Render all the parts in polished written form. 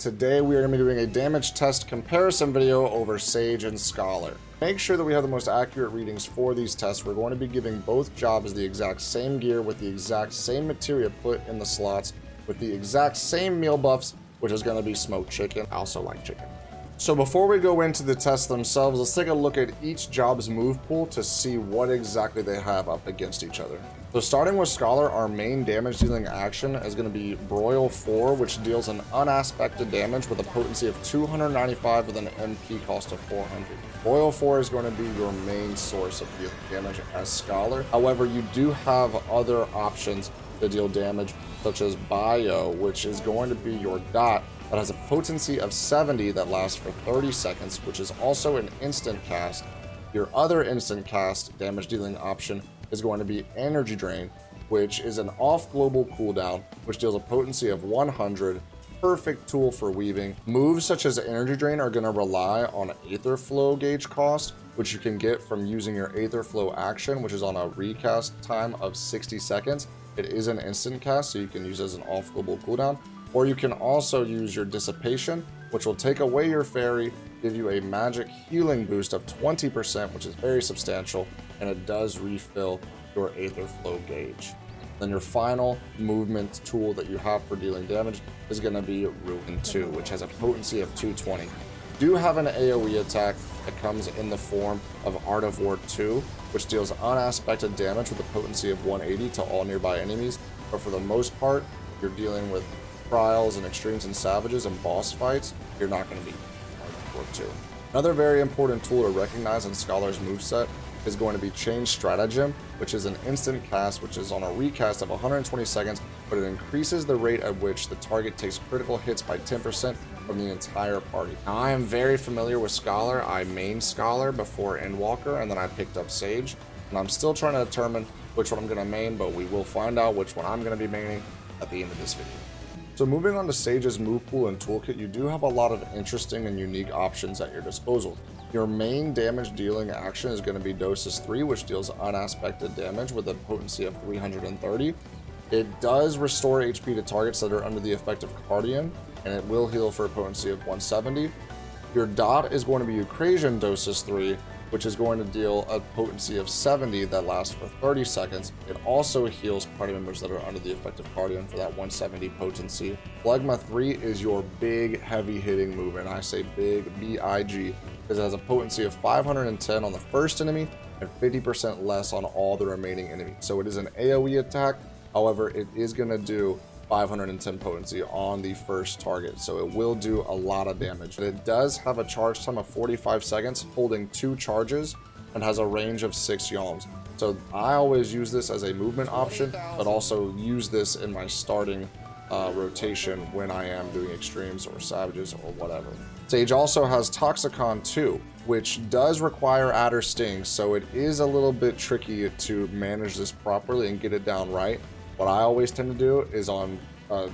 today we are going to be doing a damage test comparison video over Sage and Scholar. Make sure that we have the most accurate readings for these tests. We're going to be giving both jobs the exact same gear with the exact same materia put in the slots with the exact same meal buffs, which is going to be smoked chicken. I also like chicken. So before we go into the tests themselves, let's take a look at each job's move pool to see what exactly they have up against each other. So starting with Scholar, our main damage dealing action is going to be Broil 4, which deals an unaspected damage with a potency of 295 with an MP cost of 400. Broil 4 is going to be your main source of dealing damage as Scholar. However, you do have other options to deal damage, such as Bio, which is going to be your dot that has a potency of 70 that lasts for 30 seconds, which is also an instant cast. Your other instant cast damage dealing option is going to be Energy Drain, which is an off global cooldown, which deals a potency of 100. Perfect tool for weaving. Moves such as Energy Drain are going to rely on Aether Flow gauge cost, which you can get from using your Aether Flow action, which is on a recast time of 60 seconds. It is an instant cast, so you can use it as an off global cooldown. Or you can also use your Dissipation, which will take away your fairy, give you a magic healing boost of 20%, which is very substantial, and it does refill your Aether Flow gauge. Then your final movement tool that you have for dealing damage is going to be Ruin 2, which has a potency of 220. You do have an AoE attack that comes in the form of Art of War 2, which deals unaspected damage with a potency of 180 to all nearby enemies, but for the most part, you're dealing with trials and extremes and savages and boss fights, you're not going to be Art of War 2. Another very important tool to recognize in Scholar's moveset is going to be Change Stratagem, which is an instant cast, which is on a recast of 120 seconds, but it increases the rate at which the target takes critical hits by 10% from the entire party. Now, I am very familiar with Scholar. I mained Scholar before Endwalker, and then I picked up Sage, and I'm still trying to determine which one I'm going to main, but we will find out which one I'm going to be maining at the end of this video. So moving on to Sage's move pool and toolkit, you do have a lot of interesting and unique options at your disposal. Your main damage dealing action is going to be Doses 3, which deals unaspected damage with a potency of 330. It does restore HP to targets that are under the effect of Cardian, and it will heal for a potency of 170. Your dot is going to be Eucrasian Doses 3, which is going to deal a potency of 70 that lasts for 30 seconds. It also heals party members that are under the effect of Cardian for that 170 potency. Phlegma 3 is your big, heavy-hitting move, and I say big, B-I-G, because it has a potency of 510 on the first enemy and 50% less on all the remaining enemies. So it is an AoE attack, however, it is going to do 510 potency on the first target, so it will do a lot of damage. It does have a charge time of 45 seconds, holding 2 charges, and has a range of 6 yalms. So I always use this as a movement option, but also use this in my starting rotation when I am doing extremes or savages or whatever. Sage also has Toxicon 2, which does require Adder Sting, so it is a little bit tricky to manage this properly and get it down right. What I always tend to do is on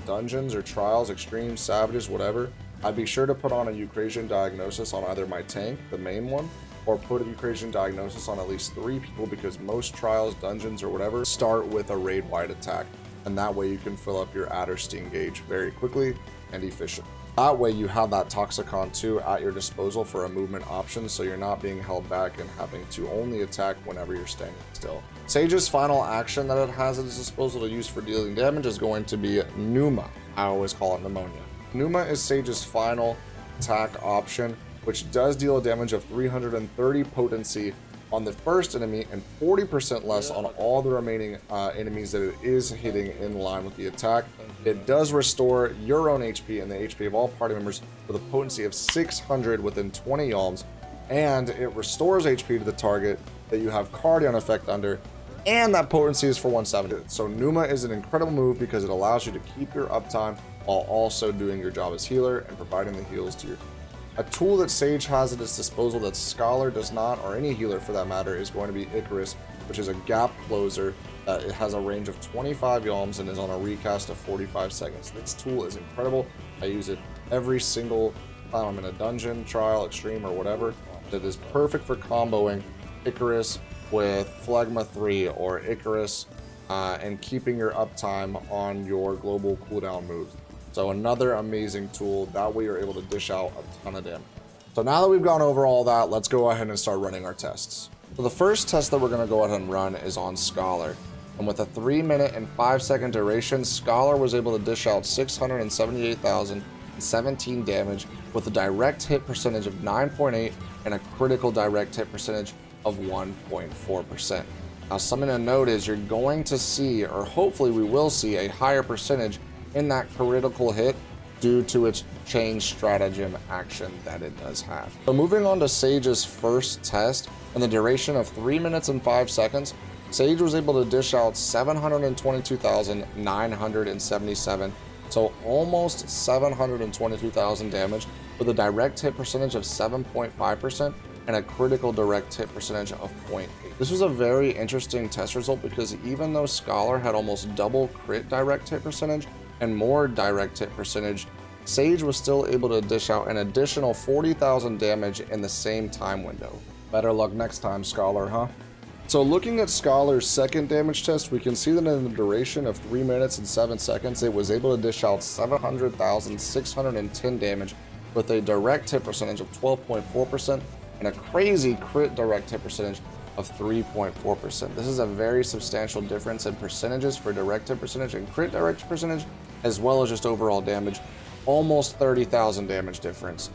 dungeons or trials, extremes, savages, whatever, I'd be sure to put on a Eucrasian Diagnosis on either my tank, the main one, or put a Eucrasian Diagnosis on at least 3 people, because most trials, dungeons, or whatever start with a raid-wide attack, and that way you can fill up your Adder Sting gauge very quickly and efficient. That way you have that Toxicon 2 at your disposal for a movement option, so you're not being held back and having to only attack whenever you're standing still. Sage's final action that it has at its disposal to use for dealing damage is going to be Pneuma. I always call it Pneumonia. Pneuma is Sage's final attack option, which does deal a damage of 330 potency on the first enemy and 40% less on all the remaining enemies that it is hitting in line with the attack. It does restore your own HP and the HP of all party members with a potency of 600 within 20 yalms, and it restores HP to the target that you have Cardian effect under, and that potency is for 170. So Pneuma is an incredible move because it allows you to keep your uptime while also doing your job as healer and providing the heals to your team. A tool that Sage has at its disposal that Scholar does not, or any healer for that matter, is going to be Icarus, which is a gap closer. It has a range of 25 yalms and is on a recast of 45 seconds. This tool is incredible. I use it every single time I'm in a dungeon, trial, extreme, or whatever. It is perfect for comboing Icarus with Phlegma 3 or Icarus and keeping your uptime on your global cooldown moves. So another amazing tool. That way you're able to dish out a ton of damage. So now that we've gone over all that, let's go ahead and start running our tests. So the first test that we're going to go ahead and run is on Scholar. And with a 3 minute and 5 second duration, Scholar was able to dish out 678,017 damage with a direct hit percentage of 9.8 and a critical direct hit percentage of 1.4%. Now something to note is you're going to see, or hopefully we will see, a higher percentage in that critical hit due to its change stratagem action that it does have. So moving on to Sage's first test, in the duration of 3 minutes and 5 seconds, Sage was able to dish out 722,977, so almost 722,000 damage with a direct hit percentage of 7.5% and a critical direct hit percentage of 0.8. This was a very interesting test result because even though Scholar had almost double crit direct hit percentage and more direct hit percentage, Sage was still able to dish out an additional 40,000 damage in the same time window. Better luck next time, Scholar, huh? So looking at Scholar's second damage test, we can see that in the duration of 3 minutes and 7 seconds, it was able to dish out 700,610 damage with a direct hit percentage of 12.4% and a crazy crit direct hit percentage of 3.4%. This is a very substantial difference in percentages for direct hit percentage and crit direct percentage, as well as just overall damage. Almost 30,000 damage difference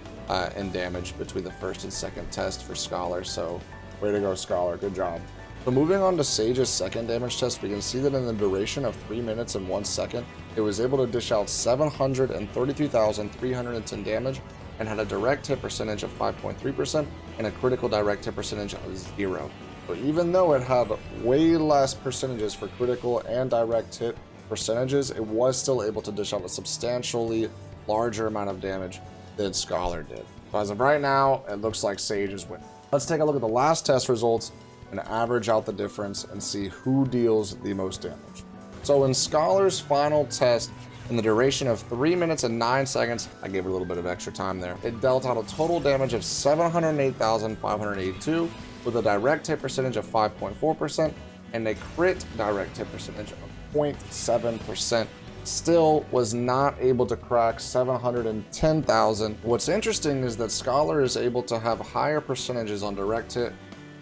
in damage between the first and second test for Scholar. So way to go, Scholar. Good job. So moving on to Sage's second damage test, we can see that in the duration of 3 minutes and 1 second, it was able to dish out 732,310 damage and had a direct hit percentage of 5.3% and a critical direct hit percentage of 0. So even though it had way less percentages for critical and direct hit percentages, it was still able to dish out a substantially larger amount of damage than Scholar did. So as of right now, it looks like Sage is winning. Let's take a look at the last test results and average out the difference and see who deals the most damage. So in Scholar's final test, in the duration of 3 minutes and 9 seconds, I gave it a little bit of extra time there, it dealt out a total damage of 708,582 with a direct hit percentage of 5.4% and a crit direct hit percentage of 0.7%. Still was not able to crack 710,000. What's interesting is that Scholar is able to have higher percentages on direct hit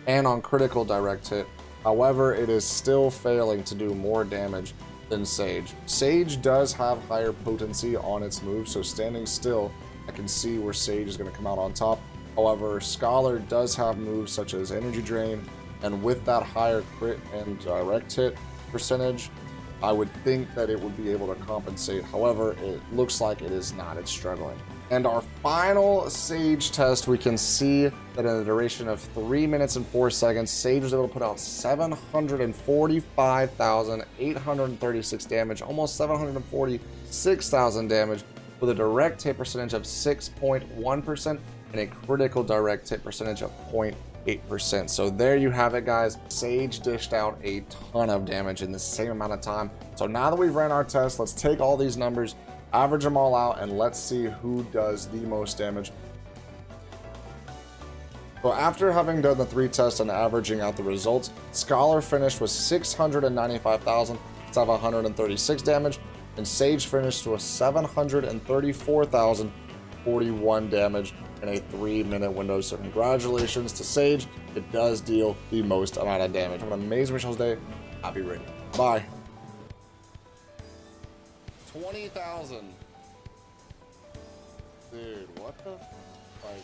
and on critical direct hit. However, it is still failing to do more damage than Sage. Sage does have higher potency on its move, so standing still, I can see where Sage is going to come out on top. However, Scholar does have moves such as Energy Drain, and with that higher crit and direct hit percentage, I would think that it would be able to compensate. However, it looks like it is not. It's struggling. And our final Sage test, we can see that in the duration of 3 minutes and 4 seconds, Sage was able to put out 745,836 damage, almost 746,000 damage, with a direct hit percentage of 6.1% and a critical direct hit percentage of 0.8%. So there you have it, guys. Sage dished out a ton of damage in the same amount of time. So now that we've ran our test, let's take all these numbers, average them all out, and let's see who does the most damage. So after having done the 3 tests and averaging out the results, Scholar finished with 695,736 damage, and Sage finished with 734,041 damage in a 3-minute window. So congratulations to Sage. It does deal the most amount of damage. Have an amazing Michelle's day. Happy raiding. Bye. 20,000. Dude, what the? Like.